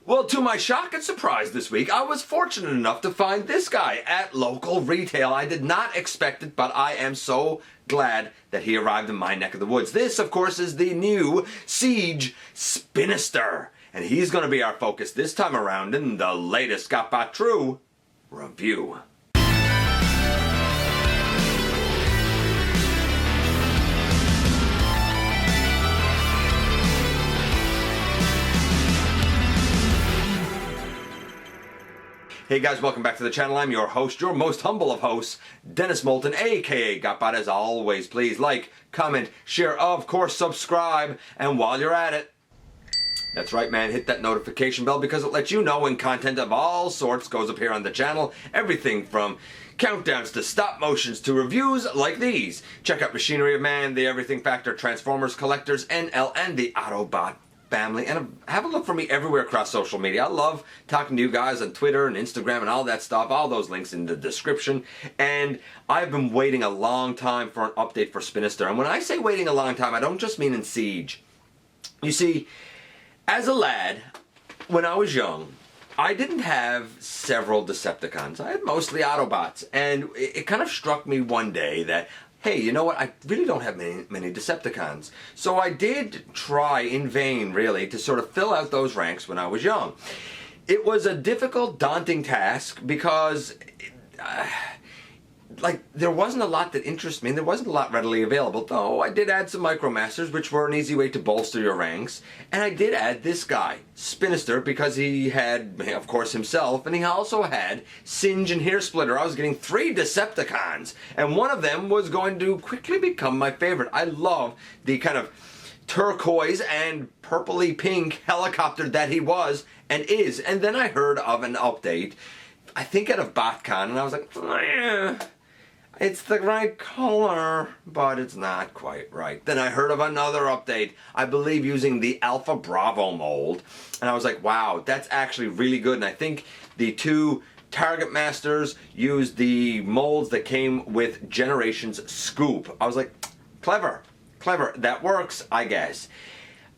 Well, to my shock and surprise this week, I was fortunate enough to find this guy at local retail. I did not expect it, but I am so glad that he arrived in my neck of the woods. This, of course, is the new Siege Spinister, and he's going to be our focus this time around in the latest GotBot True review. Hey guys, welcome back to the channel. I'm your host, your most humble of hosts, Dennis Moulton, aka GotBot. As always, please like, comment, share, of course, subscribe, and while you're at it, that's right, man, hit that notification bell because it lets you know when content of all sorts goes up here on the channel. Everything from countdowns to stop motions to reviews like these. Check out Machinery of Man, the Everything Factor, Transformers Collectors, NL, and the Autobot family, and have a look for me everywhere across social media. I love talking to you guys on Twitter and Instagram and all that stuff. All those links in the description. And I've been waiting a long time for an update for Spinister. And when I say waiting a long time, I don't just mean in Siege. You see, as a lad, when I was young, I didn't have several Decepticons. I had mostly Autobots. And it kind of struck me one day that, hey, you know what, I really don't have many Decepticons. So I did try in vain, really, to sort of fill out those ranks when I was young. It was a difficult, daunting task because, there wasn't a lot that interested me, and there wasn't a lot readily available, though I did add some Micromasters, which were an easy way to bolster your ranks, and I did add this guy, Spinister, because he had, of course, himself, and he also had Singe and Hairsplitter. I was getting 3 Decepticons, and one of them was going to quickly become my favorite. I love the kind of turquoise and purpley pink helicopter that he was and is, and then I heard of an update, I think out of BotCon, and I was like, yeah, it's the right color, but it's not quite right. Then I heard of another update, I believe using the Alpha Bravo mold, and I was like, wow, that's actually really good. And I think the 2 Target Masters used the molds that came with Generations Scoop. I was like, clever, clever, that works, I guess.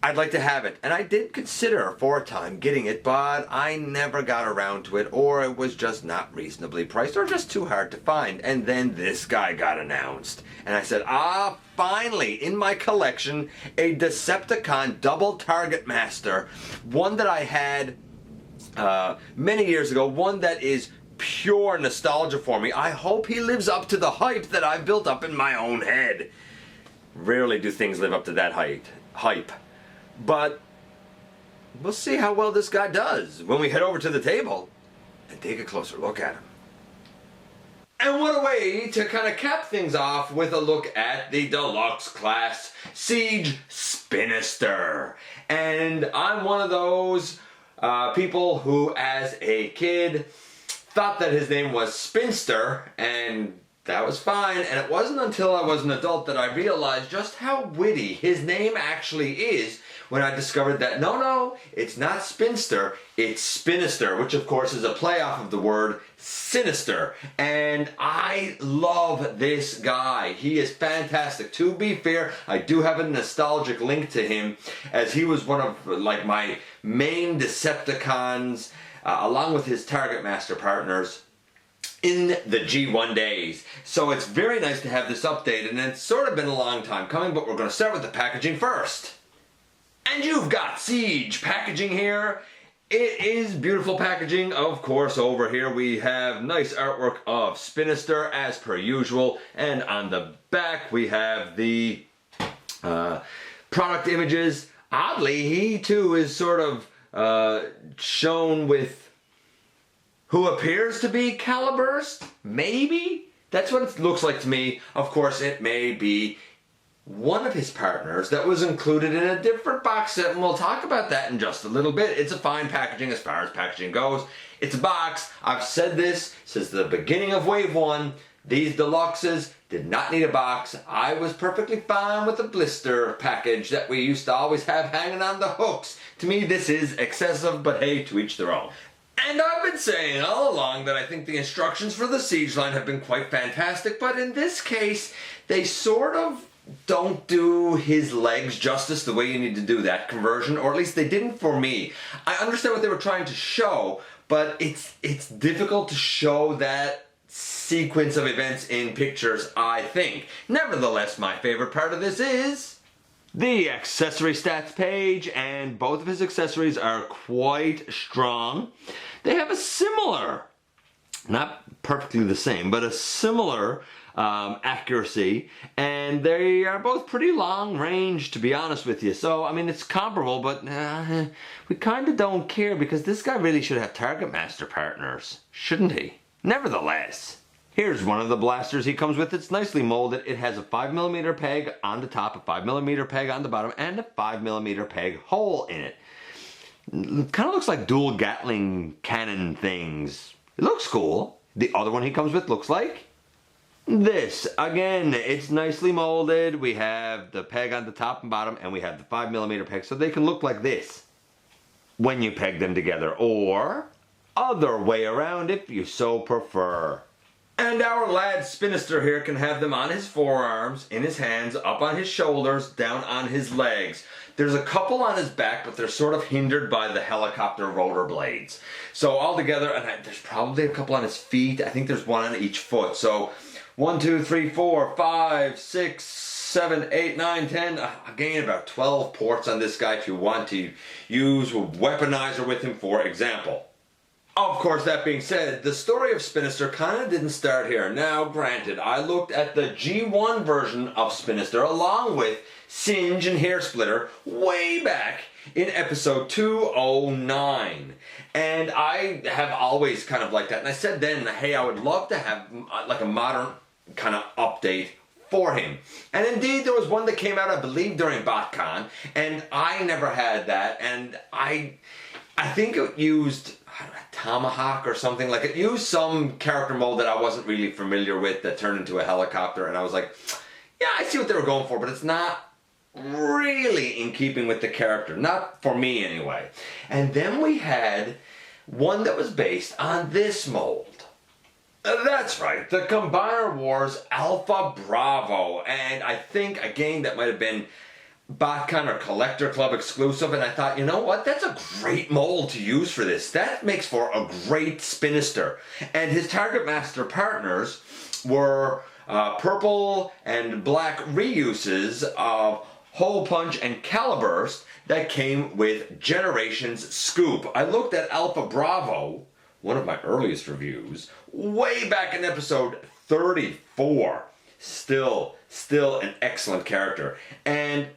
I'd like to have it, and I did consider for a time getting it, but I never got around to it, or it was just not reasonably priced, or just too hard to find. And then this guy got announced, and I said, finally, in my collection, a Decepticon double Target Master, one that I had many years ago, one that is pure nostalgia for me. I hope he lives up to the hype that I've built up in my own head. Rarely do things live up to that hype. But we'll see how well this guy does when we head over to the table and take a closer look at him. And what a way to kind of cap things off with a look at the deluxe class Siege Spinister. And I'm one of those people who, as a kid, thought that his name was Spinster, and that was fine, and it wasn't until I was an adult that I realized just how witty his name actually is when I discovered that, no, it's not Spinster, it's Spinister, which of course is a play off of the word sinister. And I love this guy. He is fantastic. To be fair, I do have a nostalgic link to him, as he was one of my main Decepticons, along with his Target Master partners, in the G1 days. So it's very nice to have this update, and it's sort of been a long time coming, but we're going to start with the packaging first. And you've got Siege packaging here. It is beautiful packaging. Of course, over here we have nice artwork of Spinister as per usual, and on the back we have the product images. Oddly, he too is sort of shown with who appears to be Caliburst, maybe? That's what it looks like to me. Of course, it may be one of his partners that was included in a different box set, and we'll talk about that in just a little bit. It's a fine packaging as far as packaging goes. It's a box. I've said this since the beginning of Wave 1. These deluxes did not need a box. I was perfectly fine with the blister package that we used to always have hanging on the hooks. To me, this is excessive, but hey, to each their own. And I've been saying all along that I think the instructions for the Siege line have been quite fantastic, but in this case, they sort of don't do his legs justice the way you need to do that conversion, or at least they didn't for me. I understand what they were trying to show, but it's difficult to show that sequence of events in pictures, I think. Nevertheless, my favorite part of this is the accessory stats page, and both of his accessories are quite strong. They have a similar, not perfectly the same, but a similar accuracy, and they are both pretty long range, to be honest with you. So, I mean, it's comparable, but we kind of don't care, because this guy really should have target master partners, shouldn't he? Nevertheless, here's one of the blasters he comes with. It's nicely molded. It has a 5mm peg on the top, a 5mm peg on the bottom, and a 5mm peg hole in it. Kind of looks like dual Gatling cannon things. It looks cool. The other one he comes with looks like this. Again, it's nicely molded. We have the peg on the top and bottom, and we have the 5mm peg, so they can look like this when you peg them together, or other way around if you so prefer. And our lad Spinister here can have them on his forearms, in his hands, up on his shoulders, down on his legs. There's a couple on his back, but they're sort of hindered by the helicopter roller blades. So altogether, and there's probably a couple on his feet. I think there's one on each foot. So 1, 2, 3, 4, 5, 6, 7, 8, 9, 10. Again, about 12 ports on this guy if you want to use a weaponizer with him, for example. Of course, that being said, the story of Spinister kind of didn't start here. Now, granted, I looked at the G1 version of Spinister along with Singe and Hairsplitter way back in episode 209. And I have always kind of liked that. And I said then, hey, I would love to have like a modern kind of update for him. And indeed, there was one that came out, I believe, during BotCon, and I never had that. And I think it used Tomahawk or something. Like, it used some character mold that I wasn't really familiar with that turned into a helicopter, and I was like, yeah, I see what they were going for, but it's not really in keeping with the character. Not for me, anyway. And then we had one that was based on this mold. That's right, the Combiner Wars Alpha Bravo. And I think, again, that might have been BotCon or Collector Club exclusive, and I thought, you know what, that's a great mold to use for this. That makes for a great Spinister. And his target master partners were purple and black reuses of Hole Punch and Caliburst that came with Generations Scoop. I looked at Alpha Bravo, one of my earliest reviews, way back in episode 34. Still an excellent character. And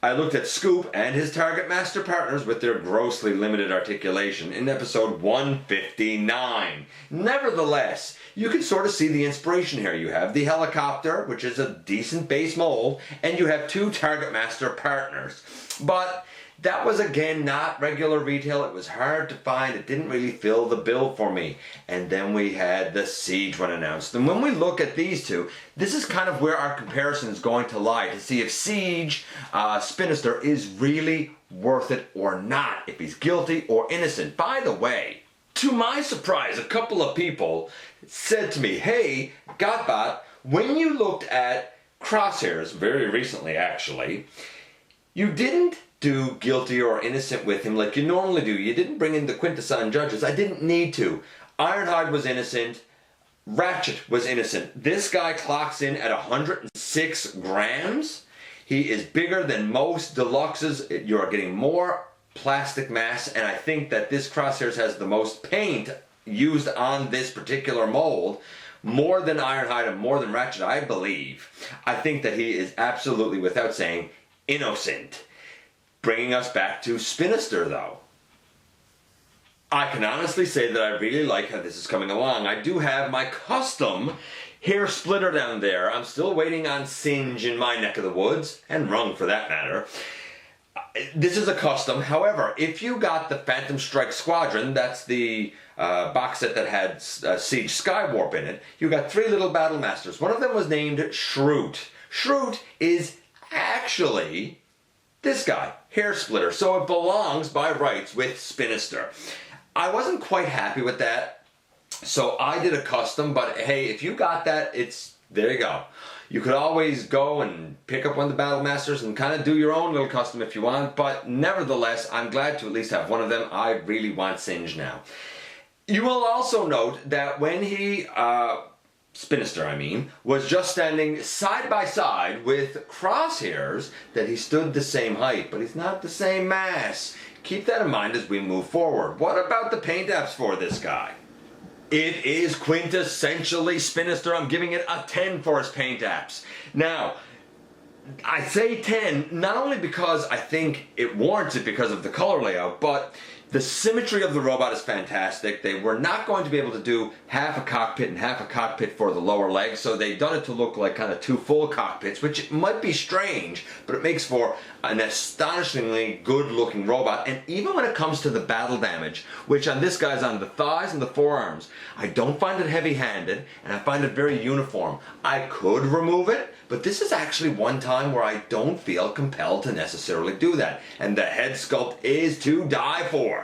I looked at Scoop and his target master partners with their grossly limited articulation in episode 159. Nevertheless, you can sort of see the inspiration here. You have the helicopter, which is a decent base mold, and you have two target master partners. But that was, again, not regular retail. It was hard to find. It didn't really fill the bill for me. And then we had the Siege one announced. And when we look at these two, this is kind of where our comparison is going to lie, to see if Siege Spinister is really worth it or not, if he's guilty or innocent. By the way, to my surprise, a couple of people said to me, hey, GotBot, when you looked at Crosshairs, very recently actually, you didn't do guilty or innocent with him like you normally do. You didn't bring in the Quintesson judges. I didn't need to. Ironhide was innocent. Ratchet was innocent. This guy clocks in at 106 grams. He is bigger than most deluxes. You're getting more plastic mass, and I think that this Crosshairs has the most paint used on this particular mold. More than Ironhide and more than Ratchet, I believe. I think that he is absolutely, without saying, innocent. Bringing us back to Spinister, though. I can honestly say that I really like how this is coming along. I do have my custom Hairsplitter down there. I'm still waiting on Singe in my neck of the woods, and Rung for that matter. This is a custom. However, if you got the Phantom Strike Squadron, that's the box set that had Siege Skywarp in it, you got three little Battle Masters. One of them was named Shroot. Shroot is actually this guy, Hairsplitter, so it belongs by rights with Spinister. I wasn't quite happy with that, so I did a custom, but hey, if you got that, there you go. You could always go and pick up one of the Battle Masters and kind of do your own little custom if you want, but nevertheless, I'm glad to at least have one of them. I really want Singe now. You will also note that when he, Spinister I mean, was just standing side by side with Crosshairs, that he stood the same height, but he's not the same mass. Keep that in mind as we move forward. What about the paint apps for this guy? It is quintessentially Spinister. I'm giving it a 10 for his paint apps. Now, I say 10 not only because I think it warrants it because of the color layout, but the symmetry of the robot is fantastic. They were not going to be able to do half a cockpit and half a cockpit for the lower legs, so they've done it to look like kind of two full cockpits, which might be strange, but it makes for an astonishingly good looking robot. And even when it comes to the battle damage, which on this guy's on the thighs and the forearms, I don't find it heavy-handed, and I find it very uniform. I could remove it, but this is actually one time where I don't feel compelled to necessarily do that. And the head sculpt is to die for.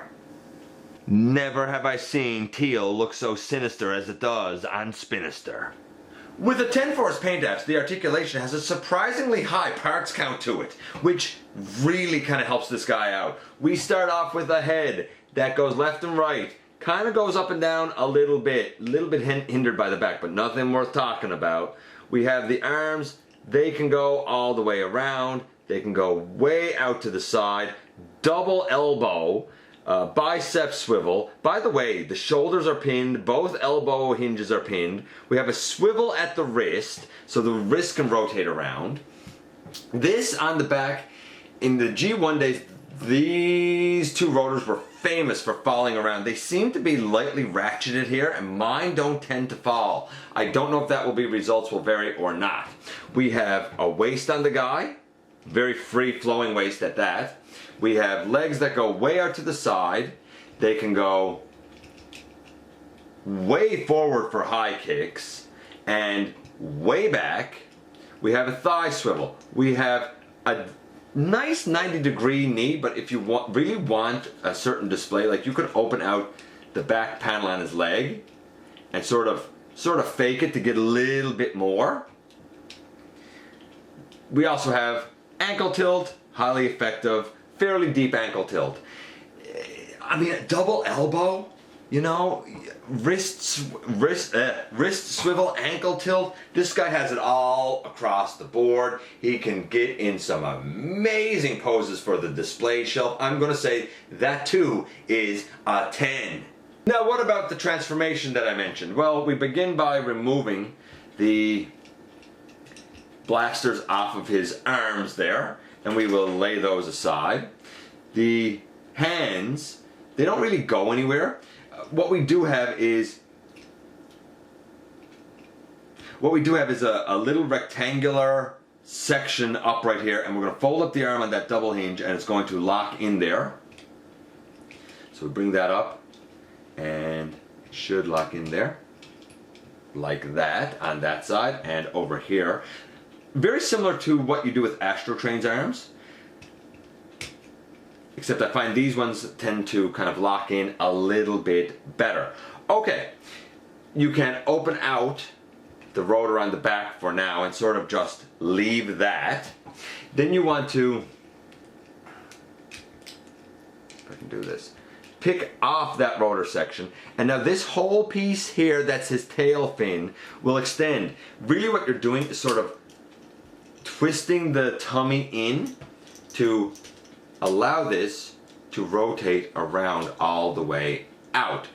Never have I seen teal look so sinister as it does on Spinister. With a 10 for his paint apps, the articulation has a surprisingly high parts count to it, which really kind of helps this guy out. We start off with a head that goes left and right, kind of goes up and down a little bit hindered by the back, but nothing worth talking about. We have the arms, they can go all the way around, they can go way out to the side, double elbow, bicep swivel. By the way, the shoulders are pinned, both elbow hinges are pinned. We have a swivel at the wrist, so the wrist can rotate around. This on the back, in the G1 days, these two rotors were famous for falling around. They seem to be lightly ratcheted here, and mine don't tend to fall. I don't know if that will be results will vary or not. We have a waist on the guy, very free flowing waist at that. We have legs that go way out to the side. They can go way forward for high kicks and way back. We have a thigh swivel. We have a nice 90-degree knee, but if you really want a certain display, like you could open out the back panel on his leg and sort of fake it to get a little bit more. We also have ankle tilt, highly effective, fairly deep ankle tilt. I mean, double elbow, you know, wrist swivel, ankle tilt. This guy has it all across the board. He can get in some amazing poses for the display shelf. I'm going to say that too is a 10. Now, what about the transformation that I mentioned? Well, we begin by removing the blasters off of his arms there, and we will lay those aside. The hands, they don't really go anywhere. What we do have is a little rectangular section up right here, and we're going to fold up the arm on that double hinge, and it's going to lock in there. So we bring that up, and it should lock in there like that on that side and over here. Very similar to what you do with Astro Train's arms, except I find these ones tend to kind of lock in a little bit better. Okay, you can open out the rotor on the back for now and sort of just leave that. Then you want to, if I can do this, pick off that rotor section, and now this whole piece here that's his tail fin will extend. Really what you're doing is sort of twisting the tummy in to allow this to rotate around all the way out.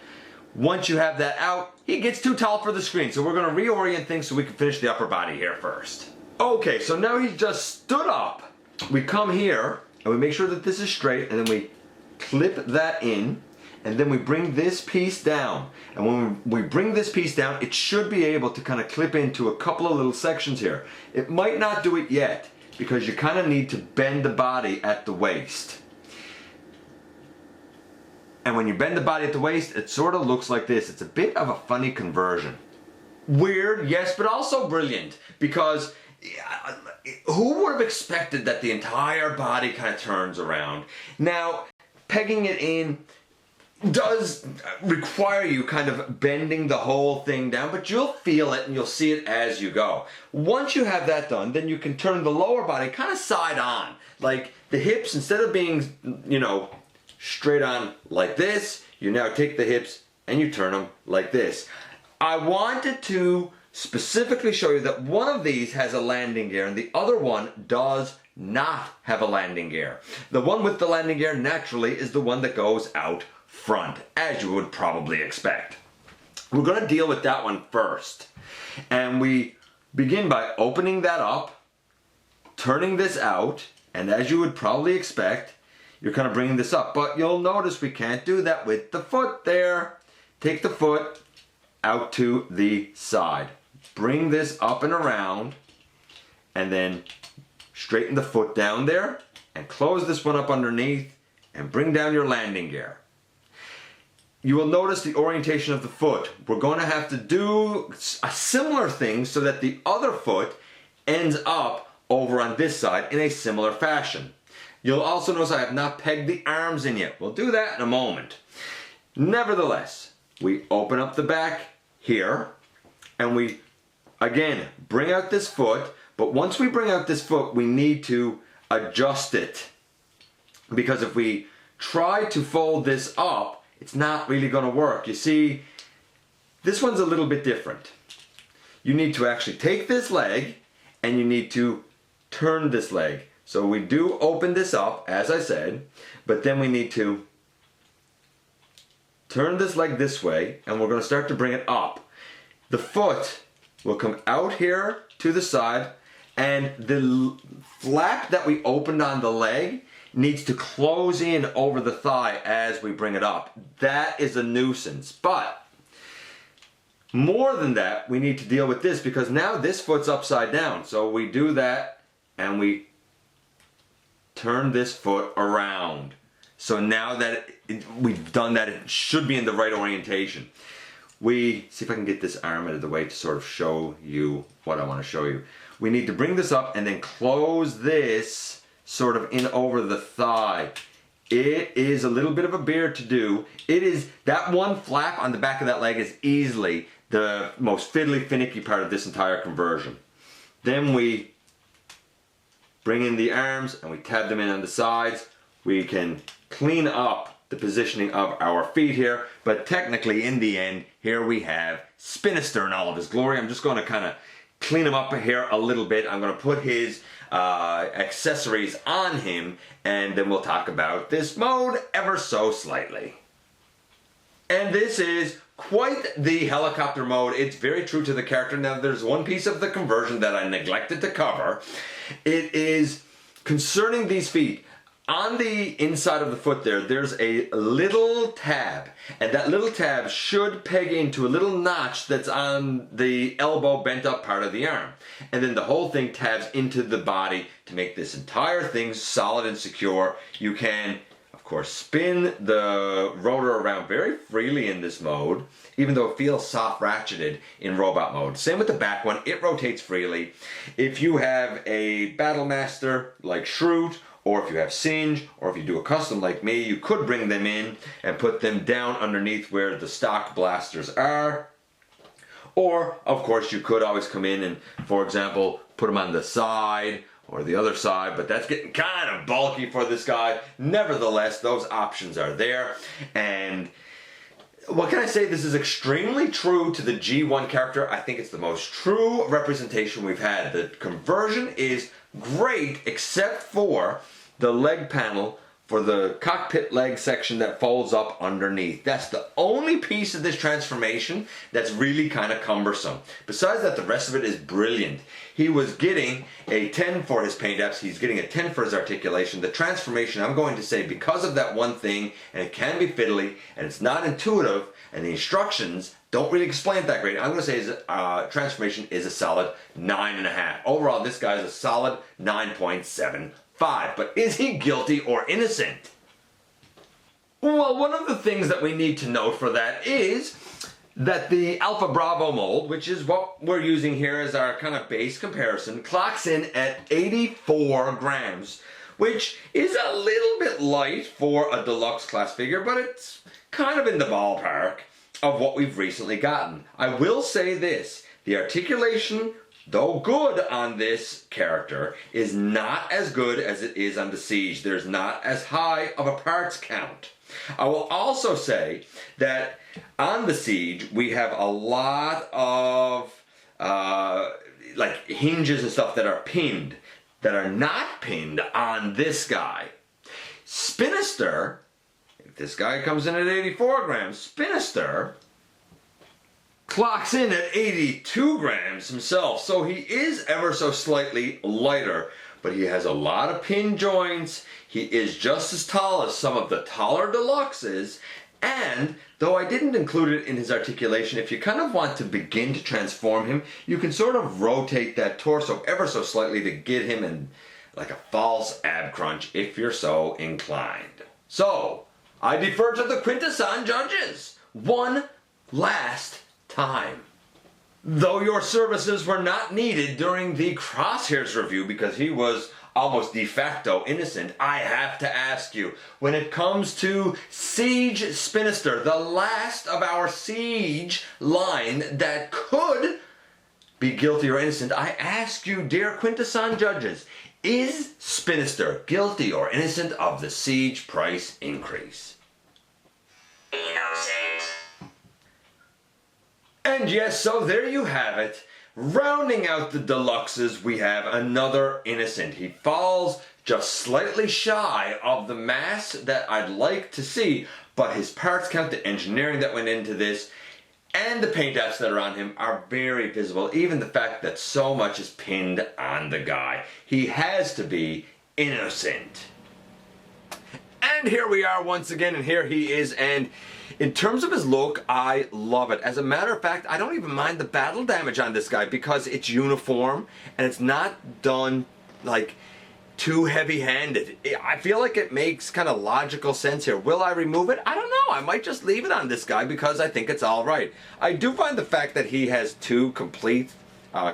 Once you have that out, he gets too tall for the screen, so we're going to reorient things so we can finish the upper body here first. Okay, so now he's just stood up. We come here and we make sure that this is straight, and then we clip that in, and then we bring this piece down. And when we bring this piece down, it should be able to kind of clip into a couple of little sections here. It might not do it yet, because you kind of need to bend the body at the waist. And when you bend the body at the waist, it sort of looks like this. It's a bit of a funny conversion. Weird, yes, but also brilliant, because who would have expected that the entire body kind of turns around? Now, pegging it in, does require you kind of bending the whole thing down, but you'll feel it and you'll see it as you go. Once you have that done, then you can turn the lower body kind of side on. Like the hips, instead of being, you know, straight on like this, you now take the hips and you turn them like this. I wanted to specifically show you that one of these has a landing gear and the other one does not have a landing gear. The one with the landing gear naturally is the one that goes out front, as you would probably expect. We're going to deal with that one first. And we begin by opening that up, turning this out, and as you would probably expect, you're kind of bringing this up. But you'll notice we can't do that with the foot there. Take the foot out to the side. Bring this up and around, and then straighten the foot down there, and close this one up underneath, and bring down your landing gear. You will notice the orientation of the foot. We're going to have to do a similar thing so that the other foot ends up over on this side in a similar fashion. You'll also notice I have not pegged the arms in yet. We'll do that in a moment. Nevertheless, we open up the back here and we again bring out this foot, but once we bring out this foot we need to adjust it, because if we try to fold this up, it's not really going to work. You see, this one's a little bit different. You need to actually take this leg and you need to turn this leg. So we do open this up, as I said, but then we need to turn this leg this way and we're going to start to bring it up. The foot will come out here to the side, and the flap that we opened on the leg needs to close in over the thigh as we bring it up. That is a nuisance. But more than that, we need to deal with this, because now this foot's upside down. So we do that and we turn this foot around. So now that we've done that, it should be in the right orientation. We see if I can get this arm out of the way to sort of show you what I want to show you. We need to bring this up and then close this sort of in over the thigh. It is a little bit of a beard to do. It is, that one flap on the back of that leg is easily the most fiddly, finicky part of this entire conversion. Then we bring in the arms and we tab them in on the sides. We can clean up the positioning of our feet here, but technically in the end, here we have Spinister in all of his glory. I'm just going to kind of clean him up here a little bit. I'm going to put his accessories on him, and then we'll talk about this mode ever so slightly. And this is quite the helicopter mode. It's very true to the character. Now there's one piece of the conversion that I neglected to cover. It is concerning these feet. On the inside of the foot there's a little tab, and that little tab should peg into a little notch that's on the elbow bent up part of the arm. And then the whole thing tabs into the body to make this entire thing solid and secure. You can, of course, spin the rotor around very freely in this mode, even though it feels soft ratcheted in robot mode. Same with the back one, it rotates freely. If you have a Battle Master like Shroot, or if you have Singe, or if you do a custom like me, you could bring them in and put them down underneath where the stock blasters are. Or, of course, you could always come in and, for example, put them on the side or the other side, but that's getting kind of bulky for this guy. Nevertheless, those options are there. And what can I say? This is extremely true to the G1 character. I think it's the most true representation we've had. The conversion is great, except for the leg panel for the cockpit leg section that folds up underneath. That's the only piece of this transformation that's really kind of cumbersome. Besides that, the rest of it is brilliant. He was getting a 10 for his paint apps. He's getting a 10 for his articulation. The transformation, I'm going to say, because of that one thing, and it can be fiddly, and it's not intuitive, and the instructions don't really explain it that great, I'm going to say his transformation is a solid 9.5. Overall, this guy is a solid 9.75. But is he guilty or innocent? Well, one of the things that we need to note for that is that the Alpha Bravo mold, which is what we're using here as our kind of base comparison, clocks in at 84 grams, which is a little bit light for a deluxe class figure, but it's kind of in the ballpark of what we've recently gotten. I will say this, the articulation, though good on this character, is not as good as it is on the Siege. There's not as high of a parts count. I will also say that on the Siege, we have a lot of like hinges and stuff that are pinned, that are not pinned on this guy. Spinister, this guy comes in at 84 grams. Spinister clocks in at 82 grams himself, so he is ever so slightly lighter, but he has a lot of pin joints. He is just as tall as some of the taller deluxes, and though I didn't include it in his articulation, if you kind of want to begin to transform him, you can sort of rotate that torso ever so slightly to get him in like a false ab crunch if you're so inclined. So, I defer to the Quintesson judges one last time. Though your services were not needed during the Crosshairs review because he was almost de facto innocent, I have to ask you, when it comes to Siege Spinister, the last of our Siege line that could be guilty or innocent, I ask you, dear Quintesson judges, is Spinister guilty or innocent of the Siege price increase? Innocent. And yes, so there you have it. Rounding out the deluxes, we have another innocent. He falls just slightly shy of the mass that I'd like to see, but his parts count, the engineering that went into this, and the paint apps that are on him are very visible. Even the fact that so much is pinned on the guy. He has to be innocent. And here we are once again, and here he is, and in terms of his look, I love it. As a matter of fact, I don't even mind the battle damage on this guy because it's uniform and it's not done like too heavy-handed. I feel like it makes kind of logical sense here. Will I remove it? I don't know. I might just leave it on this guy because I think it's all right. I do find the fact that he has two complete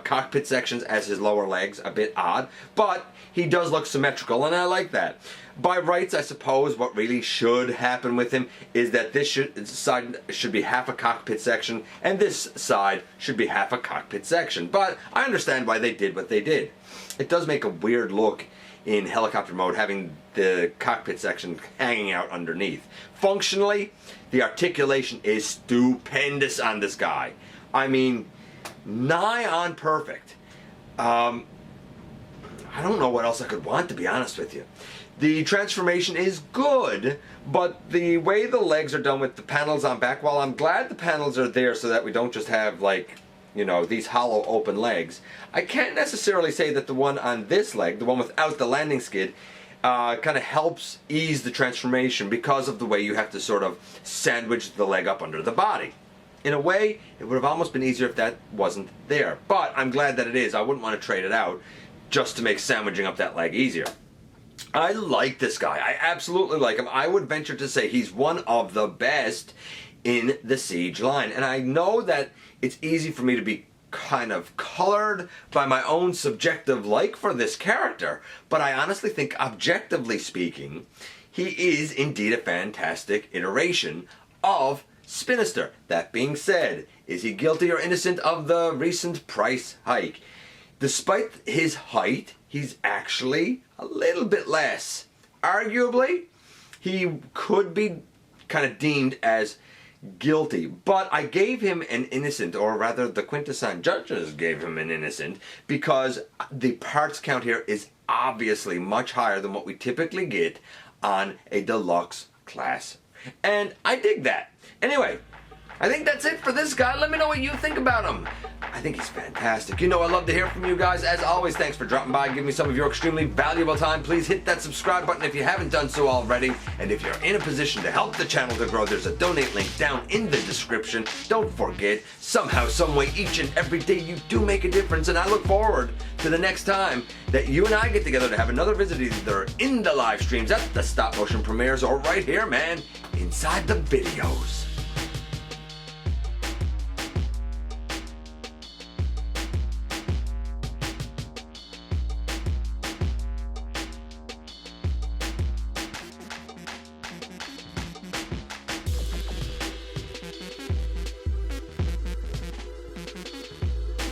cockpit sections as his lower legs a bit odd, but he does look symmetrical and I like that. By rights, I suppose what really should happen with him is that this side should be half a cockpit section and this side should be half a cockpit section. But I understand why they did what they did. It does make a weird look in helicopter mode having the cockpit section hanging out underneath. Functionally, the articulation is stupendous on this guy. I mean, nigh on perfect. I don't know what else I could want, to be honest with you. The transformation is good, but the way the legs are done with the panels on back, while I'm glad the panels are there so that we don't just have, like, you know, these hollow open legs, I can't necessarily say that the one on this leg, the one without the landing skid, kind of helps ease the transformation because of the way you have to sort of sandwich the leg up under the body. In a way, it would have almost been easier if that wasn't there. But I'm glad that it is. I wouldn't want to trade it out just to make sandwiching up that leg easier. I like this guy. I absolutely like him. I would venture to say he's one of the best in the Siege line. And I know that it's easy for me to be kind of colored by my own subjective like for this character, but I honestly think, objectively speaking, he is indeed a fantastic iteration of Spinister. That being said, is he guilty or innocent of the recent price hike? Despite his height, he's actually a little bit less. Arguably, he could be kind of deemed as guilty, but I gave him an innocent, or rather the Quintesson judges gave him an innocent, because the parts count here is obviously much higher than what we typically get on a deluxe class. And I dig that. Anyway, I think that's it for this guy. Let me know what you think about him. I think he's fantastic. You know I love to hear from you guys. As always, thanks for dropping by and giving me some of your extremely valuable time. Please hit that subscribe button if you haven't done so already. And if you're in a position to help the channel to grow, there's a donate link down in the description. Don't forget, somehow, someway, each and every day you do make a difference. And I look forward to the next time that you and I get together to have another visit, either in the live streams, at the stop motion premieres, or right here, man, inside the videos.